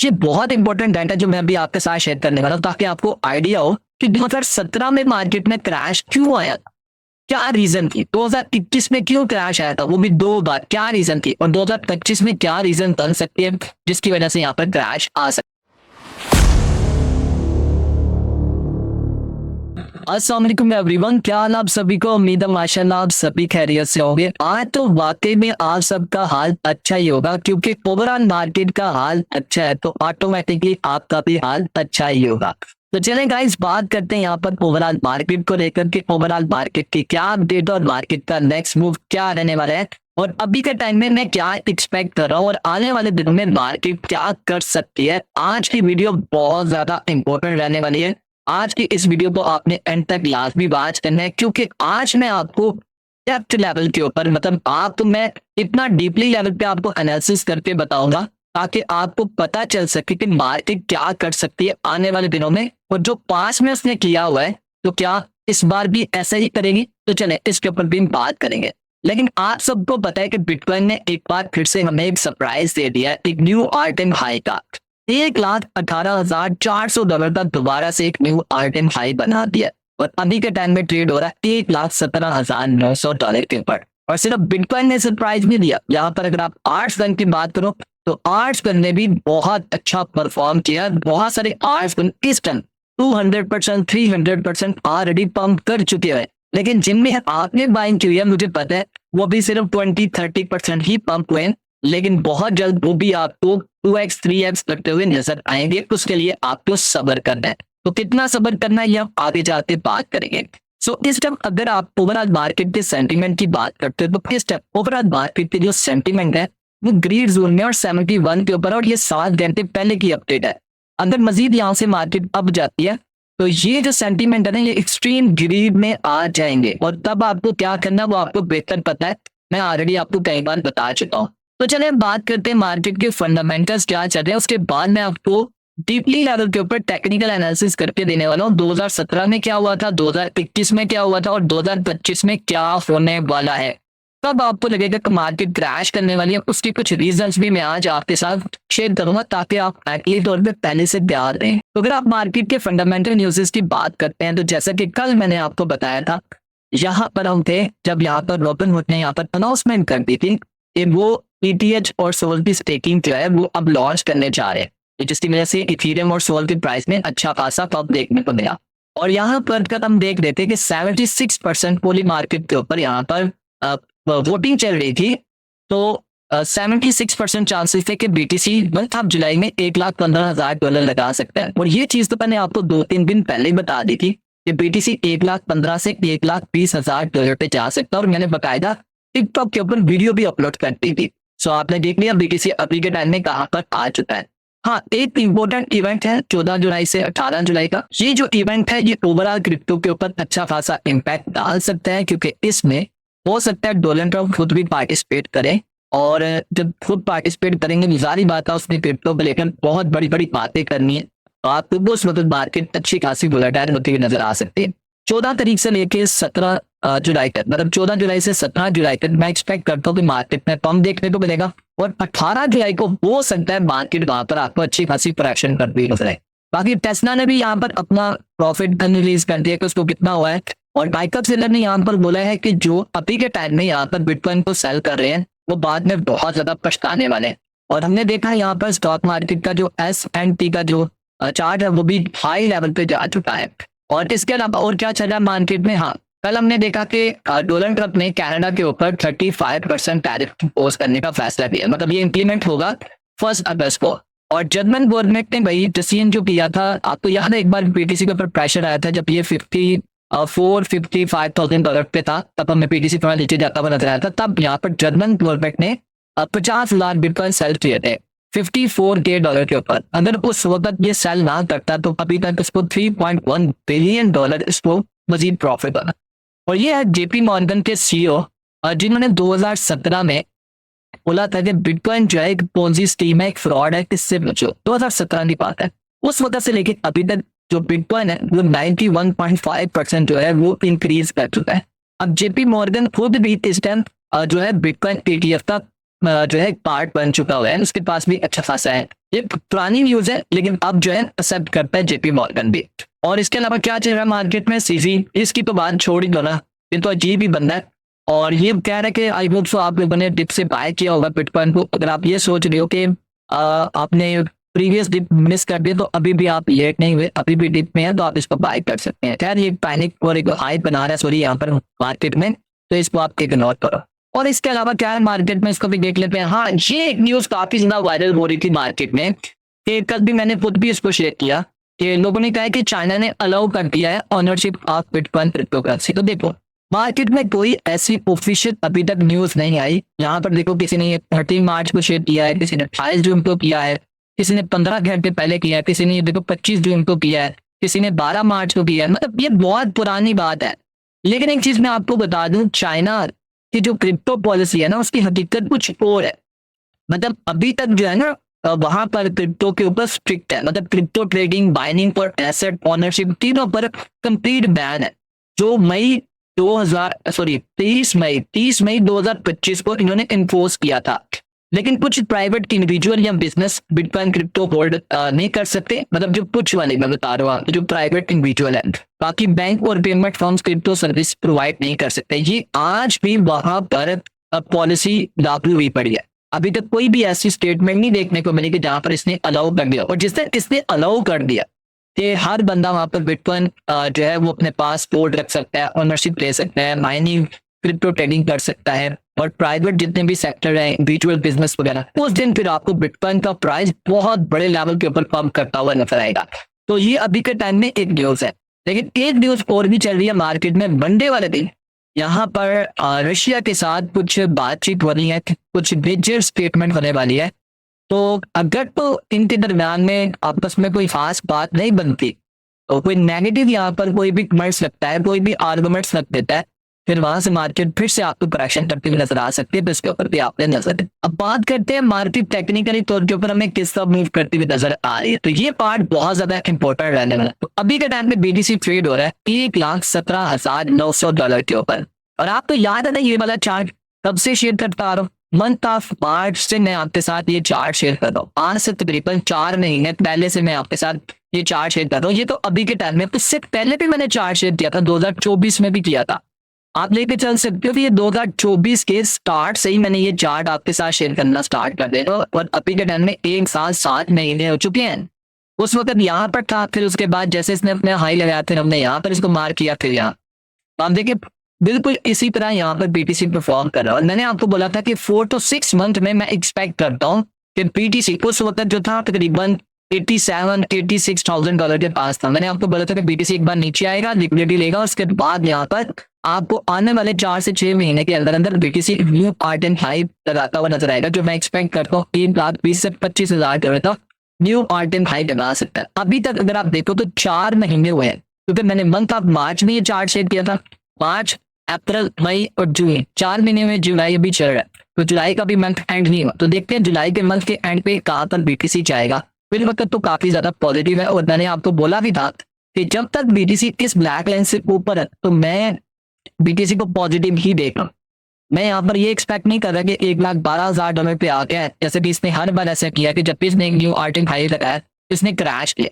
ये बहुत important data जो मैं अभी आपके साथ शेयर करने वाला हूँ ताकि आपको आइडिया हो कि 2017 में मार्केट में क्रैश क्यों आया, क्या रीजन थी। 2021 में क्यों क्रैश आया था, वो भी 2 बार, क्या रीजन थी, और 2025 में क्या रीजन बन सकती है जिसकी वजह से यहाँ पर क्रैश आ सकती है। अस्सलाम वालेकुम एवरीवन, क्या हाल आप सभी को। उम्मीद है माशाल्लाह आप सभी खैरियत से होंगे। आज तो वाकई में आप सबका हाल अच्छा ही होगा, क्योंकि ओवरऑल मार्केट का हाल अच्छा है तो ऑटोमेटिकली आपका भी हाल अच्छा ही होगा। तो चलें गाइस, बात करते हैं यहाँ पर ओवरऑल मार्केट को लेकर के, ओवरऑल मार्केट की क्या अपडेट और मार्केट का नेक्स्ट मूव क्या रहने वाला है, और अभी के टाइम में मैं क्या एक्सपेक्ट कर रहा हूँ, और आने वाले दिनों में मार्केट क्या कर सकती है। आज की वीडियो बहुत ज्यादा इंपॉर्टेंट रहने वाली है। आज की इस वीडियो को आपने एंड तक लाजमी वॉच करना है, क्योंकि आज मैं आपको डेप्थ लेवल के ऊपर, मतलब आपको मैं इतना डीपली लेवल पे आपको एनालिसिस करके बताऊंगा ताकि आपको पता चल सके कि मार्केट क्या कर सकती है आने वाले दिनों में, और जो पास में उसने किया हुआ है तो क्या इस बार भी ऐसा ही करेगी। तो चले इसके ऊपर भी हम बात करेंगे। लेकिन आप सबको पता है कि बिटकॉइन ने एक बार फिर से हमें एक सरप्राइज दे दिया है, एक न्यू ऑल टाइम हाई का। $1,18,400 तक दोबारा से एक न्यू ऑल टाइम हाई बना दिया, और अभी के टाइम में ट्रेड हो रहा है $1,17,900 के ऊपर। और सिर्फ बिटकॉइन ने सरप्राइज नहीं दिया, यहाँ पर अगर आप आर्ट्स गन की बात करो तो आर्ट्स गन ने भी बहुत अच्छा परफॉर्म किया। बहुत सारे आर्ट्स गन इस टाइम 200%, 300% ऑलरेडी पंप कर चुके हैं, लेकिन जिनमें आपने बाइंग की है मुझे पता है वो भी सिर्फ 20-30% ही पंप हुए, लेकिन बहुत जल्द वो भी आपको 2x 3x करते हुए नजर आएंगे। उसके लिए आपको सब्र करना है। तो कितना सब्र करना है ये हम आगे जाते बात करेंगे। सो इस टाइम अगर आप ओवरऑल मार्केट के सेंटीमेंट की बात करते हैं तो इस टाइम ओवरऑल मार्केट के जो सेंटीमेंट है वो ग्रीन जोन में और 71 के ऊपर, और ये 7 घंटे पहले की अपडेट है। अगर मजीद यहाँ से मार्केट अब जाती है तो ये जो सेंटीमेंट है ना ये एक्सट्रीम ग्रीन में आ जाएंगे, और तब आपको क्या करना वो आपको बेहतर पता है, मैं ऑलरेडी आपको कई बार बता चुका हूँ। तो चलिए बात करते हैं मार्केट के फंडामेंटल्स क्या चल रहे हैं, उसके बाद मैं आपको डीपली लेवल के ऊपर टेक्निकल एनालिसिस करके देने वाला हूँ। 2017 में क्या हुआ था, 2021 में क्या हुआ था, और 2025 में क्या होने वाला है। कब आपको लगेगा कि मार्केट क्रैश करने वाली है, उसकी कुछ रीजंस भी मैं आज आपके साथ शेयर करूंगा ताकि आप एक्टिव तौर पे पहले से तैयार रहें। तो अगर आप मार्केट के फंडामेंटल न्यूज़ेस की बात करते हैं तो जैसा कि कल मैंने आपको बताया था, यहाँ पर हम थे जब यहाँ पर रॉबिनहुड ने यहाँ पर अनाउंसमेंट कर दी थी कि वो ETH और सोल की स्टेकिंग जो है वो अब लॉन्च करने जा रहे हैं, जिसकी वजह से इथेरियम और सोल की प्राइस में अच्छा खासा पंप देखने को मिला। और यहाँ पर कल हम देख रहे थे कि 76% पूरी मार्केट के ऊपर यहाँ पर वोटिंग चल रही थी। तो 76% चांसेस थे कि BTC अब जुलाई में $1,15,000 लगा सकता है। और ये चीज तो मैंने आपको 2-3 दिन पहले ही बता दी थी कि BTC 1,15,000 से $1,20,000 पे जा सकता है, और मैंने बकायदा टिकटॉक के ऊपर वीडियो भी अपलोड करती थी। सो आपने देख लिया BTC अभी के टाइम में कहाँ पर आ चुका है। हाँ, एक इम्पोर्टेंट इवेंट है 14 जुलाई से 18 जुलाई का। ये जो इवेंट है ये ओवरऑल क्रिप्टो के ऊपर अच्छा खासा इम्पैक्ट डाल सकता है, क्योंकि इसमें हो सकता है डोनाल्ड ट्रम्प खुद भी पार्टिसिपेट करें, और जब खुद पार्टिसिपेट करेंगे जारी बात है उसने क्रिप्टो को लेकर बहुत बड़ी बड़ी बातें करनी है, तो आपको उस वक्त मार्केट अच्छी खासी वोलेटाइल होती हुई नजर आ सकती है। 14 तारीख से लेके 17 जुलाई तक, मतलब 14 जुलाई से 17 जुलाई तक मैं एक्सपेक्ट करता हूँ कि मार्केट में पंप देखने को मिलेगा, और 18 जुलाई को हो सकता है मार्केट वहां पर आपको अच्छी खासी करेक्शन करती नजर आए। बाकी टेस्ला ने भी यहाँ पर अपना प्रॉफिट रिलीज कर दिया कि उसको कितना हुआ है, और माइकल सेलर ने यहाँ पर बोला है कि जो अभी के टाइम में यहाँ पर बिटकॉइन को सेल कर रहे हैं वो बाद में बहुत ज्यादा पछताने वाले हैं। और हमने देखा यहाँ पर स्टॉक मार्केट का जो S&P का जो चार्ट है वो भी हाई लेवल पे जा चुका है। और इसके अलावा और क्या चल रहा है मार्केट में, हाँ कल हमने देखा कि डोनाल्ड ट्रम्प ने कनाडा के ऊपर 35% टैरिफ इम्पोज करने का फैसला किया, मतलब ये इंप्लीमेंट होगा 1 अगस्त को। और जर्मन गवर्नमेंट ने भाई डिसीजन जो किया था, आपको याद है एक बार BTC के ऊपर प्रेशर आया था जब ये $55,000 पे था, तब हमें BTC थोड़ा नीचे जाता हुआ नजर आया था। तब यहाँ पर जर्मन गवर्नमेंट ने 50,000 बिटकॉइन सेल किए थे $54K के ऊपर। अगर उस वक्त ये सेल ना करता तो अभी तक इसको $3.1 बिलियन इसको मजीद प्रॉफिट बना। और ये है JP मॉर्गन के CEO, जिन्होंने 2017 में बोला था कि बिटकॉइन जो है एक पोंजी स्कीम है, एक फ्रॉड है, इससे बचो। 2017 की बात है। उस वक्त से लेकर अभी तक जो बिटकॉइन है वो 91.5% जो है वो इंक्रीज कर चुका है। अब JP मॉर्गन खुद भी इस टाइम जो है बिटकॉइन ETF का जो है पार्ट बन चुका हुआ है, उसके पास भी अच्छा खासा है। ये पुरानी न्यूज है लेकिन अब जो है एक्सेप्ट करता है जेपी मॉर्गन भी। और इसके अलावा क्या चल रहा है मार्केट में, सीजी, इसकी तो बात छोड़ ही दो ना, ये तो अजीब ही बंदा है। और ये कह रहा है कि आई होप सो आप लोगों ने डिप से बाय किया होगा बिटकॉइन को। अगर आप ये सोच रहे हो कि आपने प्रीवियस डिप मिस कर दिया तो अभी भी आप लेट नहीं हुए, अभी भी डिप में है तो आप इसको बाय कर सकते हैं। खैर ये पैनिक और एक हाइप बना रहा है सॉरी यहाँ पर मार्केट में, तो इसको आप इग्नोर करो। और इसके अलावा क्या है मार्केट में, इसको भी देख लेते हैं। हाँ, ये एक न्यूज काफी ज्यादा वायरल हो रही थी मार्केट में, कि कल भी मैंने खुद भी इसको शेयर किया कि लोगों ने कहा कि चाइना ने अलाउ कर दिया है ऑनरशिप ऑफ बिटकॉइन क्रिप्टोकरेंसी। तो देखो मार्केट में कोई ऐसी ऑफिशियल अभी तक न्यूज नहीं आई। यहाँ पर देखो किसी ने 30 मार्च को शेयर किया है, किसी ने 28 जून को किया है, किसी ने 15 घंटे पहले किया है, किसी ने देखो 25 जून को किया है, किसी ने 12 मार्च को किया है। मतलब ये बहुत पुरानी बात है। लेकिन एक चीज मैं आपको बता दूं, चाइना की जो क्रिप्टो पॉलिसी है ना, उसकी हकीकत कुछ और है। मतलब अभी तक जो है ना वहां पर क्रिप्टो के ऊपर स्ट्रिक्ट है, मतलब क्रिप्टो ट्रेडिंग, बाइनिंग और एसेट ऑनरशिप तीनों पर कंप्लीट बैन है। जो मई 30 मई 2025 को इन्होंने इन्फोर्स किया था। लेकिन कुछ प्राइवेट इंडिविजुअल या बिजनेस बिटकॉइन क्रिप्टो होल्ड नहीं कर सकते, मतलब जो कुछ वाले मैं बता रहा हूँ, जो प्राइवेट इंडिविजुअल है। बाकी बैंक और payment firms crypto service provide नहीं कर सकते। ये आज भी वहां पर पॉलिसी लागू हुई पड़ी है। अभी तक कोई भी ऐसी स्टेटमेंट नहीं देखने को मिली कि जहां पर इसने अलाउ कर दिया। और जिसने इसने अलाउ कर दिया कि हर बंदा वहां पर बिटकॉइन जो है वो अपने पास होल्ड रख सकता है, ओनरशिप ले सकता है, माइनिंग क्रिप्टो ट्रेडिंग कर सकता है, और प्राइवेट जितने भी सेक्टर है, इंडिविजुअल बिजनेस वगैरह, उस दिन फिर आपको बिटकॉइन का प्राइस बहुत बड़े लेवल के ऊपर पंप करता हुआ नजर आएगा। तो ये अभी के टाइम में एक न्यूज है। लेकिन एक न्यूज और भी चल रही है मार्केट में। मंडे वाले दिन यहाँ पर रशिया के साथ कुछ बातचीत हो रही है, कुछ मेजर स्टेटमेंट होने वाली है। तो अगर तो इनके दरम्यान में आपस में कोई खास बात नहीं बनती, तो कोई नेगेटिव यहाँ पर कोई भी कमेंट्स लगता है, कोई भी आर्गुमेंट्स लग देता है, फिर वहां से मार्केट फिर से आपको करेक्शन करते हुए नजर आ सकती है। तो इसके ऊपर भी आपने नजर दें। अब बात करते हैं मार्केट टेक्निकली तौर के ऊपर हमें किस तरह मूव करती हुई नजर आ रही है। तो ये पार्ट बहुत ज्यादा इंपॉर्टेंट रहने वाला है। तो अभी के टाइम पे बीटीसी ट्रेड हो रहा है $1,17,900 के ऊपर। और आपको याद है ना ये वाला चार्ट कब से शेयर करता आ रहा हूँ, मंथ ऑफ मार्च से मैं आपके साथ ये चार्ट शेयर कर रहा हूँ। आज से तकरीबन 4 महीने पहले से मैं आपके साथ ये चार्ट शेयर कर रहा हूँ। ये तो अभी के टाइम में, इससे पहले भी मैंने चार्ट शेयर किया था, 2024 में भी किया था। आप लेके चल सकते हो। तो ये 2024 के स्टार्ट से ही मैंने ये चार्ट आपके साथ शेयर करना स्टार्ट कर दिया, और अभी के टाइम में 1 साल 7 महीने हो चुके हैं। उस वक्त यहाँ पर था, फिर उसके बाद जैसे इसने अपने हाई लगाया, फिर हमने यहाँ पर इसको मार किया, फिर यहाँ आप देखिए बिल्कुल इसी तरह यहाँ पर बीटीसी परफॉर्म कर रहा है। और मैंने आपको बोला था कि 4 to 6 मंथ में मैं एक्सपेक्ट करता हूँ कि बीटीसी उस वक्त जो था तकरीबन $86,000 के पास था। मैंने आपको बोला था कि बीटीसी एक बार नीचे आएगा, लिक्विडिटी लेगा, उसके बाद यहाँ पर आपको आने वाले 4 से 6 महीने के अंदर अंदर BTC knew all time high लगाता हुआ नजर आएगा, जो मैं एक्सपेक्ट करता हूँ 3,20,000 से 25,000 तक न्यू ऑल टाइम हाई लगा सकता है। अभी तक अगर आप देखो तो 4 महीने हुए हैं, क्योंकि मैंने मंथ ऑफ मार्च में ये चार्ट शेयर किया था। मार्च, अप्रैल, मई और जून 4 महीने में, जुलाई अभी चल रहा है, तो जुलाई का भी मंथ एंड नहीं हुआ। तो देखते हैं जुलाई के मंथ के एंड पे कहाँ पर बीटीसी जाएगा। फिर वक्त तो काफी ज्यादा पॉजिटिव है। और मैंने आपको बोला भी था कि जब तक बीटीसी इस ब्लैक लाइन से ऊपर है तो मैं बीटीसी को पॉजिटिव ही देख रहा हूँ। मैं यहाँ पर ये एक्सपेक्ट नहीं कर रहा कि $1,12,000 पे आ गया है, जैसे कि इसने हर बार ऐसा किया कि जब भी इसने न्यू ऑल टाइम हाई लगाया इसने क्रैश किया।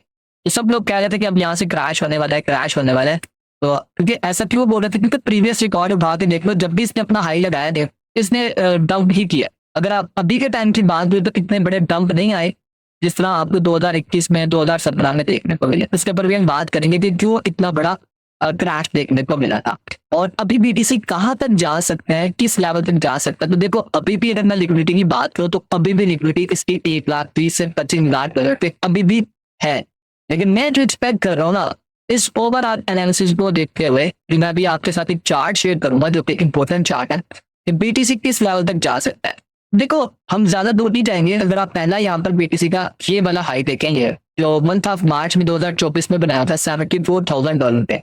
तो सब लोग कह रहे थे कि अब यहाँ से क्रैश होने वाला है, क्रैश होने वाला है। तो क्योंकि ऐसा क्यों बोल रहे थे, क्योंकि प्रीवियस रिकॉर्ड उठा के देख लो, जब भी इसने अपना हाई लगाया थे इसने डंप ही किया। अगर आप अभी के टाइम की बात करें तो इतने बड़े डंप नहीं आए जिस तरह आपको 2021 में, 2017 में देखने को मिले। इसके ऊपर भी हम बात करेंगे कि क्यों इतना बड़ा क्रैश देखने को मिला था। और अभी बीटीसी कहाँ तक जा सकता है, किस लेवल तक जा सकता है। तो देखो अभी भी अगर मैं लिक्विडिटी की बात करूँ तो अभी भी लिक्विडिटी इसकी $1,20,000 से $25,000 पे अभी भी है। लेकिन मैं जो एक्सपेक्ट कर रहा हूँ ना, इस ओवरऑल एनालिसिस को देखते हुए मैं भी आपके साथ एक चार्ट शेयर करूंगा जो कि इंपॉर्टेंट चार्ट है कि बीटीसी किस लेवल तक जा सकता है। देखो हम ज्यादा दूर नहीं जाएंगे। अगर आप पहला यहाँ पर बीटीसी का ये वाला हाई देखेंगे जो मंथ ऑफ मार्च में 2024 में बनाया था $74,000 पे,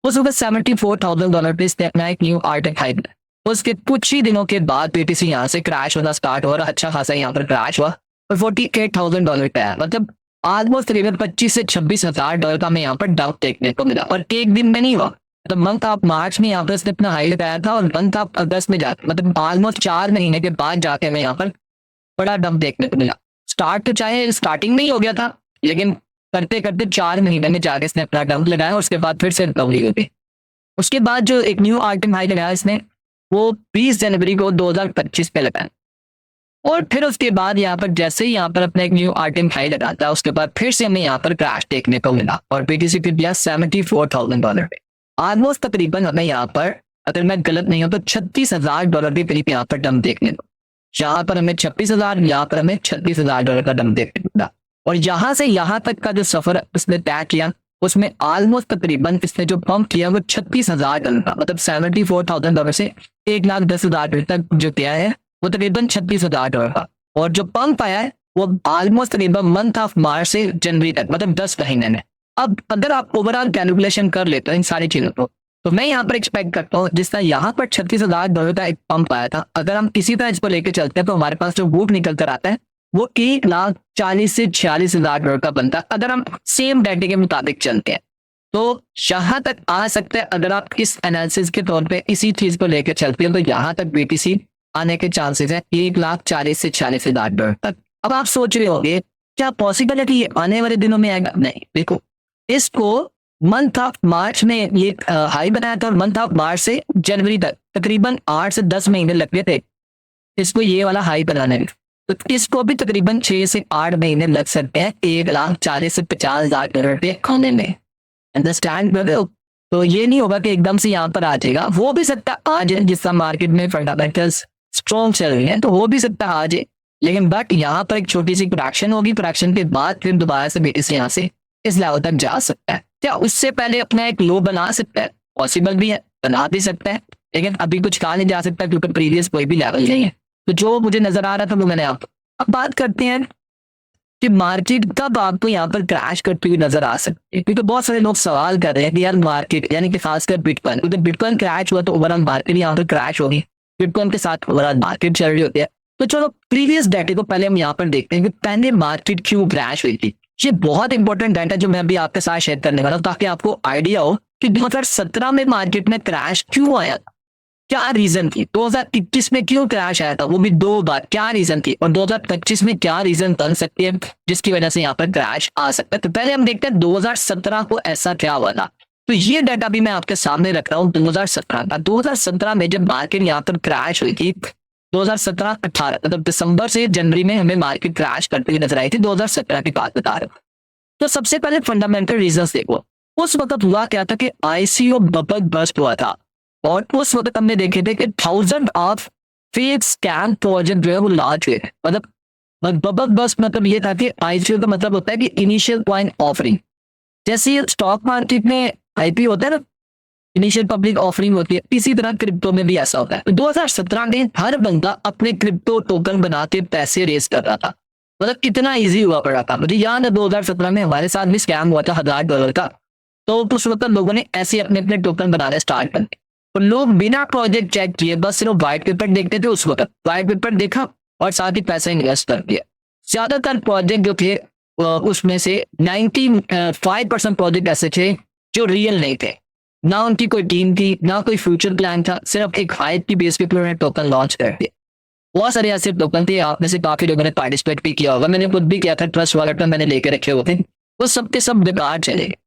उस वक्त $74,000 पे इसने अपना एक न्यू ऑल टाइम हाई बनाया। उसके कुछ ही दिनों के बाद बीटीसी यहाँ से क्रैश होना स्टार्ट हो रहा, अच्छा खासा यहाँ पर क्रैश हुआ और $48,000 पे आया। मतलब ऑलमोस्ट करीबन $25,000 से $26,000 का हमें यहाँ पर डाउन देखने को मिला। और एक दिन में नहीं हुआ, तो मंथ ऑफ मार्च में यहाँ पर इसने अपना हाई लगाया था और मंथ ऑफ अगस्त में जाकर मतलब ऑलमोस्ट 4 महीने के बाद जाके हमें यहाँ पर बड़ा डंप देखने को मिला। स्टार्ट तो चाहे स्टार्टिंग में ही हो गया था, लेकिन करते करते 4 महीने में जाके इसने अपना डंप लगाया और उसके बाद फिर से रिकवरी होगी। उसके बाद जो एक न्यू ऑल टाइम हाई लगाया इसने, वो 20 जनवरी को 2025 पे लगाया और फिर उसके बाद यहाँ पर जैसे ही यहाँ पर अपना एक न्यू ऑल टाइम हाई लगाता है, उसके बाद फिर से हमें यहाँ पर क्रैश देखने को मिला और BTC फिर दिया $74,000 पे। ऑलमोस्ट तकरीबन हमें यहाँ पर, अगर मैं गलत नहीं हूँ तो $36,000 के करीब यहाँ पर डंप देखने को, यहाँ पर हमें 26,000, यहाँ पर हमें $36,000 का डंप देखने को मिला। और यहाँ से यहाँ तक का जो सफर उसने तय किया, उसमें ऑलमोस्ट तकरीबन इसने जो पंप किया वो $36,000 का, मतलब $74,000 से $1,10,000 तक जो किया है वो तकरीबन $36,000 का। और जो पंप आया है वो ऑलमोस्ट तकरीबन मंथ ऑफ मार्च से जनवरी तक, मतलब 10 महीने में। अब अगर आप ओवरऑल कैलकुलेशन कर लेते हो इन सारी चीजों को, तो मैं यहाँ पर एक्सपेक्ट करता हूँ जिस तरह यहाँ पर $36,000 का एक पंप आया था, अगर हम इसी तरह इसको लेके चलते हैं तो हमारे पास जो वूट निकल कर आता है वो $1,40,000 से $46,000 का बनता है, अगर हम सेम डाटा के मुताबिक चलते हैं। तो यहाँ तक आ सकते हैं अगर आप इस एनालिसिस के तौर पे इसी चीज को लेकर चलते हैं, तो यहाँ तक BTC आने के चांसेस है $1,40,000 से $46,000 तक। अब आप सोच रहे होंगे क्या पॉसिबल है कि ये आने वाले दिनों में आएगा? नहीं, देखो इसको मंथ ऑफ मार्च में ये हाई बनाया था और मंथ ऑफ मार्च से जनवरी तक तकरीबन 8 से 10 महीने लग गए थे इसको ये वाला हाई बनाने में। तो इसको भी तकरीबन 6 से 8 महीने लग सकते हैं $1,40,000 से $50,000 पे खोने में। अंडरस्टैंड कर रहे हो? तो ये नहीं होगा कि एकदम से यहाँ पर आ जाएगा, वो भी सकता आ जाए, जिस तरह मार्केट में फंडामेंटल्स स्ट्रॉन्ग चल रही है तो वो भी सकता आ जाए, लेकिन बट यहाँ पर एक छोटी सी क्रैक्शन होगी, क्रैक्शन के बाद फिर दोबारा से BTC यहाँ से इस लेवल तक जा सकता है। क्या उससे पहले अपना एक लो बना सकता है? पॉसिबल भी है, बना भी सकता है, लेकिन अभी कुछ कहा नहीं जा सकता क्योंकि प्रीवियस कोई भी लेवल नहीं है। तो जो मुझे नजर आ रहा था वो मैंने आपको। अब बात करते हैं कि मार्केट कब आपको यहाँ पर क्रैश करती हुई नजर आ सकती है, क्योंकि बहुत सारे लोग सवाल कर रहे हैं कि यार मार्केट यानी कि खासकर बिटकॉइन, क्योंकि बिटकॉइन क्रैश हुआ तो ओवरऑल मार्केट यहाँ पर क्रैश होगी, बिटकॉइन के साथ ओवरऑल मार्केट चल रही होती है। तो चलो प्रीवियस डाटा को पहले हम यहाँ पर देखते हैं कि पहले मार्केट क्यों क्रैश हुई थी। ये बहुत इंपॉर्टेंट डाटा जो मैं अभी आपके साथ शेयर करने वाला हूँ ताकि आपको आइडिया हो कि 2017 में मार्केट में क्रैश क्यों आया था, क्या रीजन थी। 2021 में क्यों क्रैश आया था, वो भी 2 बार, क्या रीजन थी, और 2025 में क्या रीजन बन सकती है जिसकी वजह से यहाँ पर क्रैश आ सकता है। तो पहले हम देखते हैं 2017 को ऐसा क्या हुआ था। तो ये डाटा भी मैं आपके सामने रख रहा हूँ 2017 का। 2017 में जब मार्केट यहाँ पर क्रैश हुई थी 2017-18 मतलब दिसंबर से जनवरी में हमें मार्केट क्रैश करती हुई नजर आई थी। 2017 की बात बता रहा हूँ। तो सबसे पहले फंडामेंटल रीजंस देखो, उस वक्त हुआ क्या था कि ICO बबल बस्ट हुआ था और उस वक्त हमने देखे थे कि 1000 ऑफ फेक स्कैम प्रोजेक्ट जो है वो लॉन्च हुए। मतलब बबल बस्ट मतलब ये था कि ICO का मतलब होता है कि इनिशियल पॉइंट ऑफरिंग, जैसे स्टॉक मार्केट में IPO होता है ना, इनिशियल पब्लिक ऑफरिंग होती है, इसी तरह क्रिप्टो में भी ऐसा होता है। तो 2017 में हर बंदा अपने क्रिप्टो टोकन बनाते पैसे रेस कर रहा था, मतलब इतना इजी हुआ पड़ा था। मुझे याद है 2017 में हमारे साथ भी स्कैम हुआ था $1000 का। तो उस वक्त लोगों ने ऐसे अपने अपने टोकन बनाने स्टार्ट कर दिए और लोग बिना प्रोजेक्ट चेक किए बस सिर्फ व्हाइट पेपर देखते थे। उस वक्त व्हाइट पेपर देखा और साथ ही पैसा इन्वेस्ट कर दिया। ज्यादातर प्रोजेक्ट जो थे उसमें से 95% प्रोजेक्ट ऐसे थे जो रियल नहीं थे, ना उनकी कोई टीम थी ना कोई फ्यूचर प्लान था, सिर्फ एक हाइप की बेस पे उन्होंने टोकन लॉन्च कर दिया। बहुत सारे ऐसे टोकन थे, आप में से काफी लोगों ने पार्टिसिपेट भी किया होगा, मैंने खुद भी किया था, ट्रस्ट वॉलेट में मैंने लेके रखे हुए थे। वो सब के सब बेकार चले गए।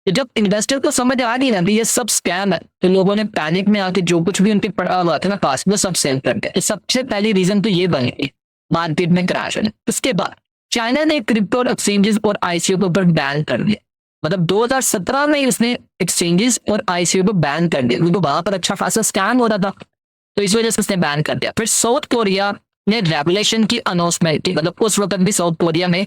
तो जब इन्वेस्टर को समझ आ गई ना कि ये सब स्कैम है, तो लोगों ने पैनिक में आके जो कुछ भी उनके पड़ा हुआ था ना पास वो सब सेल कर दिया। सबसे पहली रीजन तो ये बनी थी मार्केट में क्रैश होने। उसके बाद चाइना ने क्रिप्टो एक्सचेंजेस और ICO को ऊपर बैन कर दिया। मतलब 2017 में उसने एक्सचेंजेस और ICO को बैन कर दिया क्योंकि वहां पर अच्छा खासा स्कैम हो रहा था, तो इस वजह से उसने बैन कर दिया। फिर साउथ कोरिया ने रेगुलेशन की अनाउंसमेंट की, मतलब उस वक्त भी साउथ कोरिया में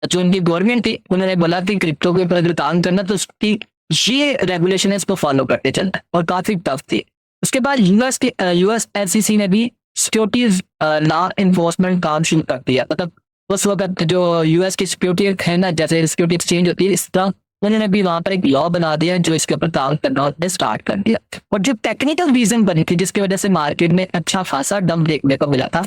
जो उनकी गवर्नमेंट थी उन्होंने बोला कि क्रिप्टो के ऊपर काम करना तो उसकी ये रेगुलेशन है इसको फॉलो करते चलना, और काफी टफ थी। उसके बाद US SEC ने भी सिक्योरिटीज लॉ इन्फोर्समेंट काम शुरू कर दिया। मतलब उस वक्त जो US की सिक्योरिटी है ना, जैसे सिक्योरिटी एक्सचेंज होती है, इस तरह उन्होंने भी वहां पर एक लॉ बना दिया जो इसके ऊपर काम करना उन्होंने स्टार्ट कर दिया। और जो टेक्निकल रीजन बनी थी जिसकी वजह से मार्केट में अच्छा खासा डंप देखने को मिला था,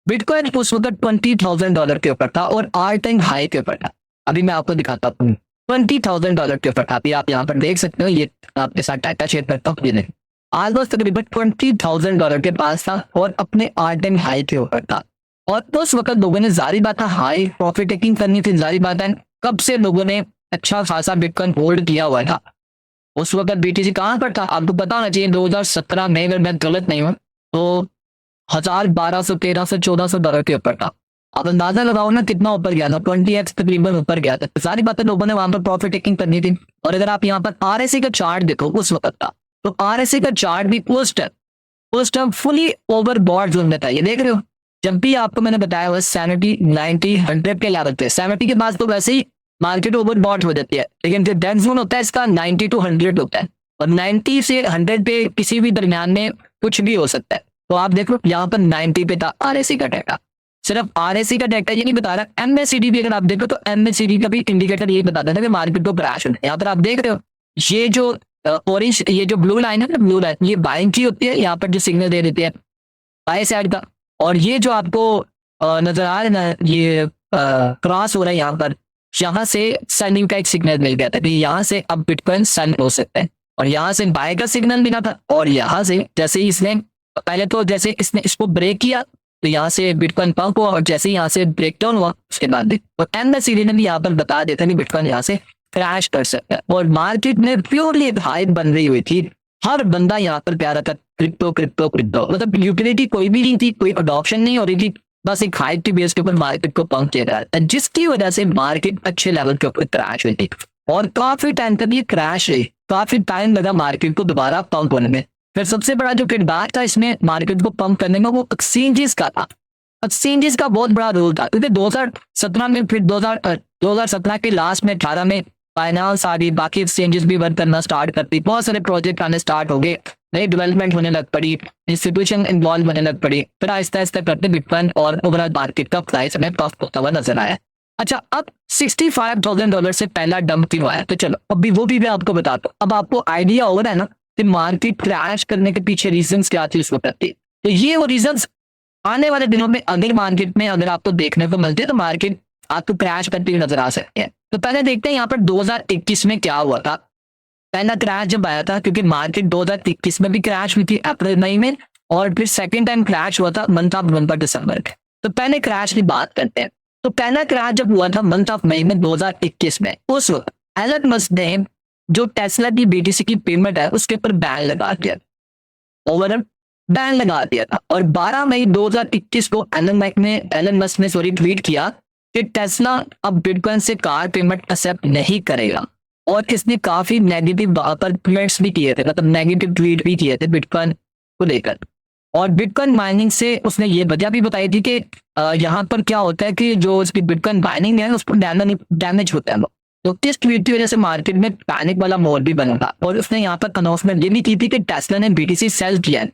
बिटकॉइन उस वक्त $20,000 के ऊपर था और ऑल टाइम हाई के ऊपर था। अभी मैं आपको दिखाता हूँ $20,000 के ऊपर। अभी आप यहाँ पर देख सकते हो, ये आपके साथ डाटा शेयर करता हूँ। ये नहीं, ऑलमोस्ट तकरीबन $20,000 के पास था और अपने ऑल टाइम हाई के ऊपर था। और तो उस वक्त लोगों ने जारी बात है हाई प्रॉफिट टेकिंग करनी थी। जारी बात है कब से लोगों ने अच्छा खासा बिटकॉइन होल्ड किया हुआ था। उस वक्त बीटीसी कहाँ पर था आपको पता होना चाहिए, 2017 में, अगर मैं गलत नहीं हूँ तो 1,200, 1,300, $1,400 के ऊपर था। आप अंदाजा लगाओ ना कितना ऊपर गया था, 20x तकरीबन ऊपर गया था। सारी बातें लोगों ने वहां पर प्रॉफिट टेकिंग करनी थी। और अगर आप यहाँ पर आरएसए का चार्ट देखो उस वक्त का, तो आरएसए का चार्ट भी उस टाइम फुली ओवरबॉट जोन में था। ये देख रहे हो, जब भी आपको मैंने बताया हुआ 70, 90, 100 के लेवल पे, 70 के बाद तो वैसे ही मार्केट ओवरबॉट हो जाती है, लेकिन जो डेड जोन होता है इसका 90 to 100 होता है। और 90 से 100 पे किसी भी दरमियान में कुछ भी हो सकता है। तो आप देखो यहाँ पर 90 पे था आरएससी का डाटा। सिर्फ आरएससी का डाटा ये नहीं बता रहा, एमएससीडी भी अगर आप देखो तो एमएससीडी का भी इंडिकेटर यही बताता था कि मार्केट को क्रैश होना है। यहाँ पर आप देख रहे हो, ये जो ऑरेंज, ये जो ब्लू लाइन है ना, ब्लू लाइन ये बाइंग की होती है, यहाँ पर जो सिग्नल दे देती है बाय साइड का। और ये जो आपको नजर आ रहा है ना, ये क्रॉस हो रहा है यहाँ से सेलिंग का एक सिग्नल मिल गया था कि यहाँ से अब बिटकॉइन सेल हो सकते हैं। और यहाँ से बाय का सिग्नल मिला था। और यहाँ से जैसे ही इसने पहले तो जैसे इसने इसको ब्रेक किया तो यहाँ से बिटकॉइन पंप हुआ, और जैसे ही यहाँ से ब्रेक डाउन हुआ उसके बाद एमएससीडी ने भी यहाँ पर बता देता कि बिटकॉइन यहाँ से क्रैश कर सकता है। और मार्केट में प्योरली हाइप बन रही हुई थी, हर बंदा यहाँ पर प्यारा था क्रिप्टो क्रिप्टो क्रिप्टो, मतलब यूटिलिटी कोई भी नहीं थी, कोई अडॉप्शन नहीं हो रही थी, बस एक हाइप की बेस के ऊपर मार्केट को पंप किया रहा है, जिसकी वजह से मार्केट अच्छे लेवल के ऊपर क्रैश हुई थी। और काफी टाइम तक ये क्रैश रही, काफी टाइम लगा मार्केट को दोबारा पंप होने में। फिर सबसे बड़ा जो किरदार था इसमें मार्केट को पंप करने में, वो एक्सचेंजेस का था। एक्सचेंजेस का बहुत बड़ा रोल था, क्योंकि 2017 में, फिर 2017 के लास्ट में 18 में फाइनेंस आ गई, बाकी एक्सचेंजेस भी वर्क करना स्टार्ट करती, बहुत सारे प्रोजेक्ट आने स्टार्ट हो गए, नई डेवलपमेंट होने लग पड़ी, इंस्टीट्यूशन इन्वॉल्व होने लग पड़ी। फिर आहिस्ता आहिस्ता करते बिटकॉइन और ओवरऑल मार्केट का प्राइस हमें पंप होता हुआ नजर आया। अच्छा, अब $65,000 से पहला डंप क्यों आया, तो चलो अभी वो भी मैं आपको बताता हूँ। अब आपको आइडिया हो रहा है ना कि मार्केट क्रैश करने के पीछे रीजंस क्या थी उस वक्त। तो ये वो रीजंस आने वाले दिनों में अगर मार्केट में अगर आपको देखने को मिलते हैं तो मार्केट आपको क्रैश करती हुई नजर आ सकती है। तो पहले देखते हैं यहाँ पर 2021 में क्या हुआ था। पहला क्रैश जब आया था, क्योंकि मार्केट 2021 में भी क्रैश हुई थी अप्रैल मई में, और फिर सेकंड टाइम क्रैश हुआ था मंथ ऑफ नवंबर दिसंबर के। तो पहले क्रैश की बात करते हैं। तो पहला क्रैश जब हुआ था मंथ ऑफ मई में 2021 में, उस वक्त एलन मस्क ने जो टेस्ला की बीटीसी की पेमेंट है उसके ऊपर बैन लगा दिया, ओवरऑल बैन लगा दिया था। और 12 मई 2021 को एलन मस्क ने ट्वीट किया कि टेस्ला अब बिटकॉइन से कार पेमेंट एक्सेप्ट नहीं करेगा। और इसने काफी नेगेटिव पर ट्वीट्स भी किए थे, मतलब नेगेटिव ट्वीट भी किए थे बिटकॉइन को लेकर। और बिटकॉइन माइनिंग से उसने ये वजह भी बताई थी कि यहाँ पर क्या होता है कि जो उसकी बिटकॉइन माइनिंग है उस पर डैमेज होता है। तो इस ट्वीट की वजह से मार्केट में पैनिक वाला मोड भी बना था। और उसने यहाँ पर अनाउंसमेंट ये भी की थी कि टेस्ला ने बीटीसी सेल किया है।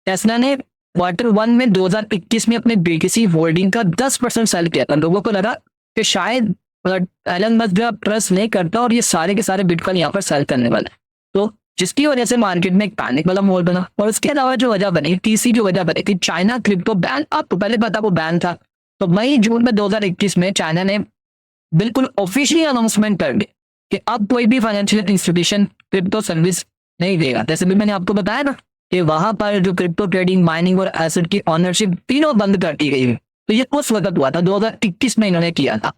टेस्ला ने Q1 में 2021 में अपने बीटीसी होल्डिंग का 10% सेल किया था। लोगों को लगा कि शायद एलन मस्क जो ट्रस्ट नहीं करता और ये सारे के सारे बिटकॉइन यहाँ पर सेल करने वाले, तो जिसकी वजह से मार्केट में एक पैनिक वाला मोड बना। और उसके अलावा जो वजह बनी, तीसरी जो वजह बनी थी, चाइना क्रिप्टो बैन। आपको पहले पता वो बैन था, तो मई जून में 2021 में चाइना ने बिल्कुल ऑफिशियली अनाउंसमेंट कर दी कि अब कोई भी फाइनेंशियल इंस्टीट्यूशन क्रिप्टो सर्विस नहीं देगा। जैसे भी मैंने आपको बताया ना कि वहां पर जो क्रिप्टो ट्रेडिंग, माइनिंग और एसेट की ऑनरशिप तीनों बंद कर दी गई। तो ये उस वक्त हुआ था, 2021 में इन्होंने किया था।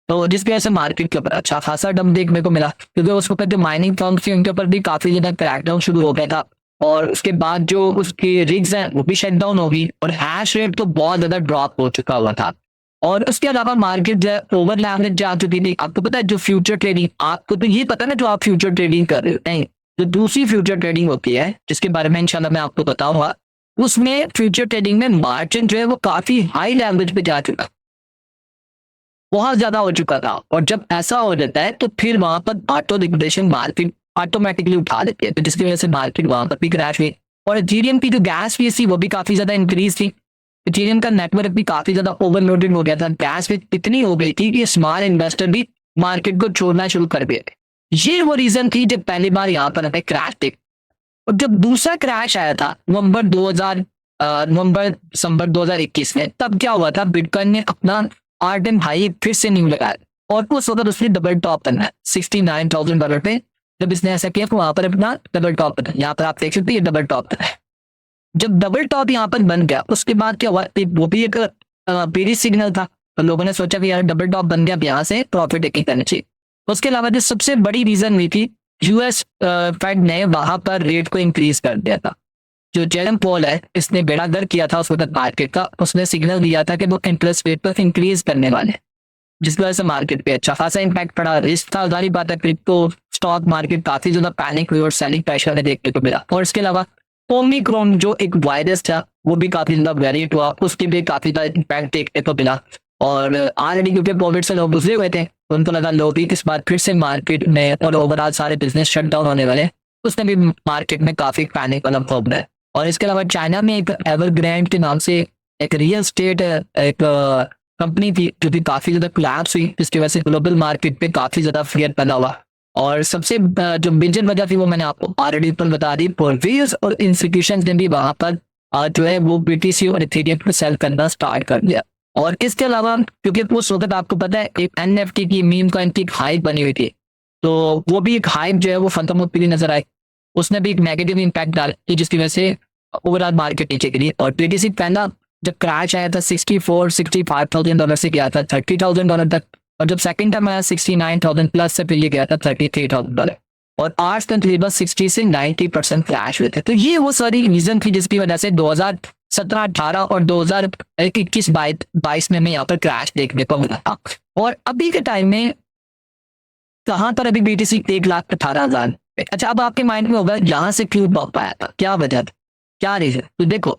तो जिसकी वजह से मार्केट के ऊपर अच्छा खासा डंप देखने को मिला, क्योंकि उस वक्त जो माइनिंग फर्म्स थी उनके ऊपर भी काफी ज्यादा क्रैकडाउन शुरू हो गया था। और उसके बाद जो उसकी रिग्स हैं वो भी शट डाउन हो गई, और हैश रेट तो बहुत ज्यादा ड्रॉप हो चुका हुआ था। और उसके अलावा मार्केट जो ओवर लेवरेज जा चुकी थी। आपको पता है जो फ्यूचर ट्रेडिंग, आपको तो ये पता है ना जो आप फ्यूचर ट्रेडिंग कर रहे हो, नहीं, जो दूसरी फ्यूचर ट्रेडिंग होती है जिसके बारे में इंशाल्लाह मैं आपको बताऊंगा, उसमें फ्यूचर ट्रेडिंग में मार्जिन जो है वो काफी हाई लेवरेज पे जा चुका, बहुत ज्यादा हो चुका था। और जब ऐसा हो जाता है तो फिर वहां पर ऑटो लिक्विडेशन मार्केट ऑटोमेटिकली उठा देती है, तो जिसकी वजह से मार्केट वहां पर भी क्रैश हुई। और इथेरियम की जो गैस फीस थी वो भी काफी ज्यादा इंक्रीज थी। इथेरियम का नेटवर्क भी काफी ज्यादा ओवरलोडेड हो गया था, गैस फीस इतनी हो गई थी कि स्मॉल इन्वेस्टर भी मार्केट को छोड़ना शुरू कर दिए थे। ये वो रीजन थी जब पहली बार यहाँ पर हमें क्रैश देख। और जब दूसरा क्रैश आया था नवंबर दिसंबर 2021 में, तब क्या हुआ था, बिटकॉइन ने अपना ऑल टाइम हाई फिर से न्यू लगाया। और उस वक्त उसने डबल टॉप करना है $69,000 पे। जब इसने ऐसा किया तो वहां पर अपना डबल टॉप करना है। यहाँ पर आप देख सकते हैं ये डबल टॉप करना है। जब डबल टॉप यहाँ पर बन गया उसके बाद क्या हुआ, वो भी एक बेरिश सिग्नल था, तो लोगों ने सोचा कि यार डबल टॉप बन गया, अब यहाँ से प्रॉफिट टेकिंग करनी चाहिए। उसके अलावा जो सबसे बड़ी रीजन हुई थी, यूएस फेड ने वहां पर रेट को इंक्रीज कर दिया था। जो जेरम पॉल है इसने बेड़ा गर्क किया था उस वक्त मार्केट का, उसने सिग्नल दिया था कि वो इंटरेस्ट रेट पर इंक्रीज करने वाले हैं, जिस वजह से मार्केट पे अच्छा खासा इम्पैक्ट पड़ा। रिस्क था, जारी बात है, क्रिप्टो स्टॉक मार्केट काफी ज्यादा पैनिक हुई और सेलिंग प्रेशर देखने को मिला। और इसके अलावा ओमिक्रॉन जो एक वायरस था वो भी काफी ज्यादा वेरिएंट हुआ, उसकी भी काफी ज्यादा इम्पैक्ट देखने को मिला। और ऑलरेडी क्योंकि कोविड से लोग गुजरे हुए थे, उनको लगा लोग भी इस बार फिर से मार्केट में और ओवरऑल सारे बिजनेस शट डाउन होने वाले, उसने भी मार्केट में काफी पैनिक वाला हो रहा है। और इसके अलावा चाइना में एक एवरग्रैंड के नाम से एक रियल स्टेट एक कंपनी थी जो भी काफी ज्यादा कोलैप्स हुई, जिसकी वजह से ग्लोबल मार्केट पे काफी ज्यादा फियर पैदा हुआ। और सबसे जो मेजर वजह थी वो मैंने आपको ऑलरेडी पर बता दी, पोर्टफोलियोज और इंस्टीट्यूशन ने भी वहां पर जो है वो बीटीसी और इथेरियम को सेल करना स्टार्ट कर दिया। और इसके अलावा क्योंकि उस वक्त आपको पता है एक एनएफटी की मीम कॉइन की हाइप बनी हुई थी, तो वो भी एक हाइप जो है वो खत्म होती हुई नजर आई, उसने भी एक नेगेटिव इम्पैक्ट डाला जिसकी वजह से ओवरऑल मार्केट नीचे गिरी। और बीटीसी पहला जब क्रैश आया था $65,000 से गया था $30,000 तक, और जब सेकंड टाइम आया 69,000 प्लस से फिर ये गया था $33,000। और आज तक तकरीबन 60 से 90% क्रैश हुए थे। तो ये वो सारी रीजन थी जिसकी वजह से 2017-18 और 2021-22 में यहाँ पर क्रैश देखने को मिला था। और अभी के टाइम में कहाँ पर अभी बीटीसी 1,18,000। अच्छा, अब आपके माइंड में होगा यहाँ से क्यों पॉप आया था, क्या वजह था, क्या रीजन? तो देखो,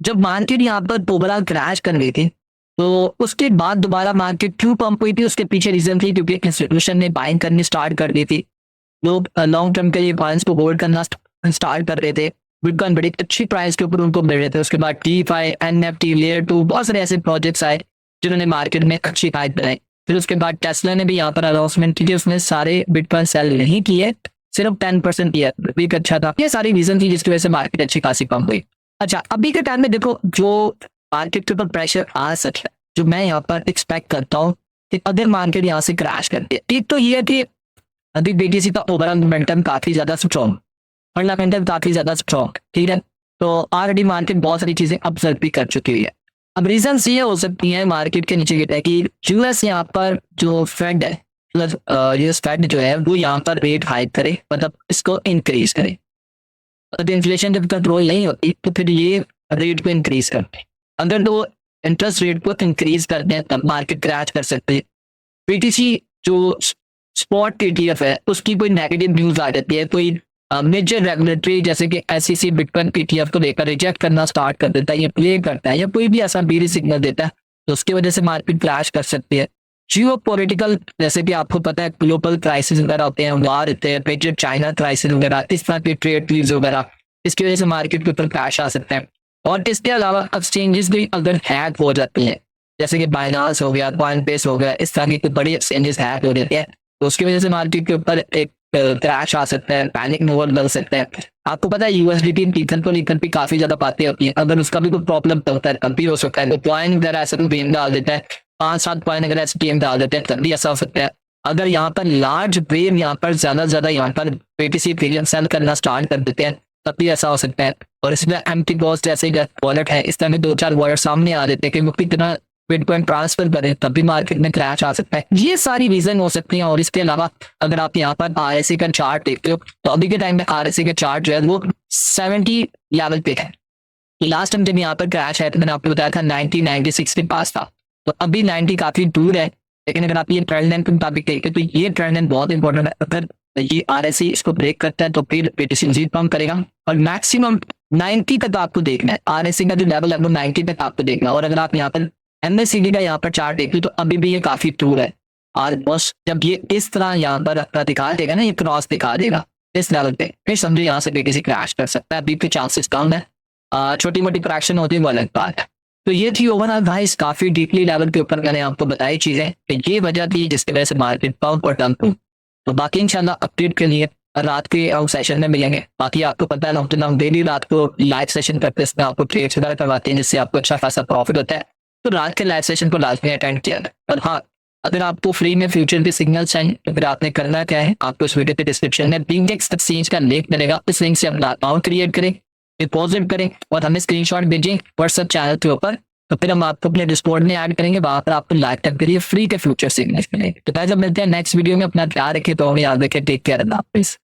जब मार्केट यहाँ पर ओवरऑल क्रैश कर गई थी तो उसके बाद दोबारा मार्केट क्यों पंप हुई थी, उसके पीछे रीजन थी क्योंकि इंस्टीट्यूशन ने बाइंग करनी स्टार्ट कर दी थी। लोग लॉन्ग टर्म के लिए फंड्स को होल्ड करना स्टार्ट कर रहे थे, बिटकॉइन बड़ी अच्छी प्राइस के ऊपर उनको मिल रहे थे। उसके बाद DeFi, NFT, लेयर 2 बहुत सारे ऐसे प्रोजेक्ट्स आए जिन्होंने मार्केट में अच्छी हाइप बनाई। फिर उसके बाद टेस्ला ने भी यहाँ पर अनाउंसमेंट की, उसने सारे बिटकॉइन सेल नहीं किए, सिर्फ 10% किया, भी अच्छा था। ये सारी रीजन थी जिसकी वजह से मार्केट अच्छी खासी पंप हुई। अच्छा, अभी के टाइम में देखो जो मार्केट के ऊपर प्रेशर आ सकता है, जो मैं यहाँ पर एक्सपेक्ट करता हूँ कि अगर मार्केट यहाँ से क्रैश करती है, एक तो ये है कि अभी बीटीसी का ओवरऑल मोमेंटम काफी ज्यादा स्ट्रॉन्ग, फंडामेंटल काफी ज्यादा स्ट्रॉन्ग, ठीक है। तो ऑलरेडी मार्केट बहुत सारी चीजें ऑब्जर्व भी कर चुकी है। अब रीजन ये हो सकती है मार्केट के नीचे गिरने की, यूएस यहाँ पर जो फेड है, यूएस फेड जो है वो यहाँ पर रेट हाइक करे, मतलब इसको इंक्रीज करे। अगर इन्फ्लेशन जब कंट्रोल नहीं होती तो फिर ये रेट को इंक्रीज करते हैं। अगर तो इंटरेस्ट रेट को इंक्रीज करते हैं तब मार्केट क्रैश कर सकते हैं। बीटीसी जो स्पॉट ETF है उसकी कोई नेगेटिव न्यूज आ जाती है, कोई मेजर रेगुलेटरी जैसे कि SEC बिटकॉइन ETF को लेकर रिजेक्ट करना स्टार्ट कर देता है या प्ले करता है या कोई भी ऐसा बेरी सिग्नल देता है, तो उसकी वजह से मार्केट क्रैश कर सकती है। जियो पॉलिटिकल जैसे कि आपको पता है ग्लोबल क्राइसिस वगैरह होते हैं, वार होते हैं, मेजर चाइना क्राइसिस वगैरह, इस तरह के ट्रेड डील्स वगैरह, इसकी वजह से मार्केट के ऊपर क्रैश आ सकते हैं। और इसके अलावा एक्सचेंजेस भी अगर हैक हो जाती हैं, जैसे कि बाइनांस हो गया, कॉइनबेस हो गया, इस तरह की बड़ी एक्सचेंजेस हैक हो जाती है, तो उसकी वजह से मार्केट के ऊपर एक क्रैश आ सकता है, पैनिक मूवर बन सकते हैं। आपको पता है USDT टीथन को लेकर भी काफी ज्यादा बातें होती है, अगर उसका भी कोई प्रॉब्लम होता है तब भी हो सकता है। तो कॉइन अगर ऐसा बीम डाल देता है, 5-7 कॉइन अगर ऐसे बीम डाल देते हैं तब भी ऐसा हो सकता है। अगर यहाँ पर लार्ज वेव यहाँ पर ज्यादा यहाँ पर BTC इथेरियम सेल करना स्टार्ट कर देते हैं तब भी ऐसा हो सकता है। और इसमें एम्प्टी बॉस जैसे वॉलेट है, इस तरह में 2-4 वॉलेट सामने आ देते हैं कि वो कितना बिटकॉइन ट्रांसफर करें तब भी मार्केट में क्रैश आ सकता है। ये सारी रीजन हो सकती हैं। और इसके अलावा अगर आप यहाँ पर RSI का चार्ट देखते हो तो अभी के टाइम में RSI का चार्ट जो है वो 70 लेवल पे है। लास्ट टाइम जब यहाँ पर क्रैश आया तो मैंने आपको बताया था 90-96 के पास था, तो अभी 90 काफी दूर है। लेकिन अगर आप ये ट्रेंड लाइन के मुताबिक देखें तो ये ट्रेंड लाइन बहुत इंपॉर्टेंट है। अगर ये RSI इसको ब्रेक करता है तो फिर BTC मजीद पंप करेगा और मैक्सिमम 90 तक आपको देखना है। RSI का जो लेवल है वो 90 तक आपको देखना है। और अगर आप यहाँ पर MACD का यहाँ पर चार्ट देख लो तो अभी भी ये काफी दूर है। ऑलमोस्ट जब ये इस तरह यहाँ पर अपना दिखा देगा ना, ये क्रॉस दिखा देगा इस लेवल पे, फिर समझो यहाँ से BTC क्रैश कर सकता है। अभी के चांसेस कम है, छोटी मोटी क्रैक्शन होती है वो अलग बात है। तो ये थी ओवरऑल गाइस, काफी डीपली लेवल के ऊपर मैंने आपको बताई चीजें, तो ये वजह थी जिसकी वजह से मार्केट पंप और डंप हुई। तो बाकी इंशाल्लाह अपडेट के लिए रात के सेशन में मिलेंगे। बाकी आपको पता है हम डेली रात को लाइव सेशन करते हैं, इसमें आपको ट्रेड्स वगैरह करवाते हैं जिससे आपको अच्छा खासा प्रॉफिट होता है। तो रात के लाइव सेशन को लाजमी अटेंड किया। और हाँ, अगर आपको फ्री में फ्यूचर के सिग्नल चाहिए तो फिर आपने करना क्या है, आपको इस वीडियो के डिस्क्रिप्शन में बिंडेक्स एक्सचेंज का लिंक मिलेगा, इस लिंक से अपना अकाउंट क्रिएट करें, डिपॉजिट करें और हमें स्क्रीनशॉट भेजें व्हाट्सएप चैनल के ऊपर, तो फिर हम आपको अपने डिस्कॉर्ड में ऐड करेंगे, वहां पर आपको लाइफ टाइम के लिए फ्री के फ्यूचर सिग्नल मिलेंगे। तो जब मिलते हैं नेक्स्ट वीडियो में, अपना ख्याल रखें, तो याद रखें, टेक केयर, अल्लाह हाफिज़।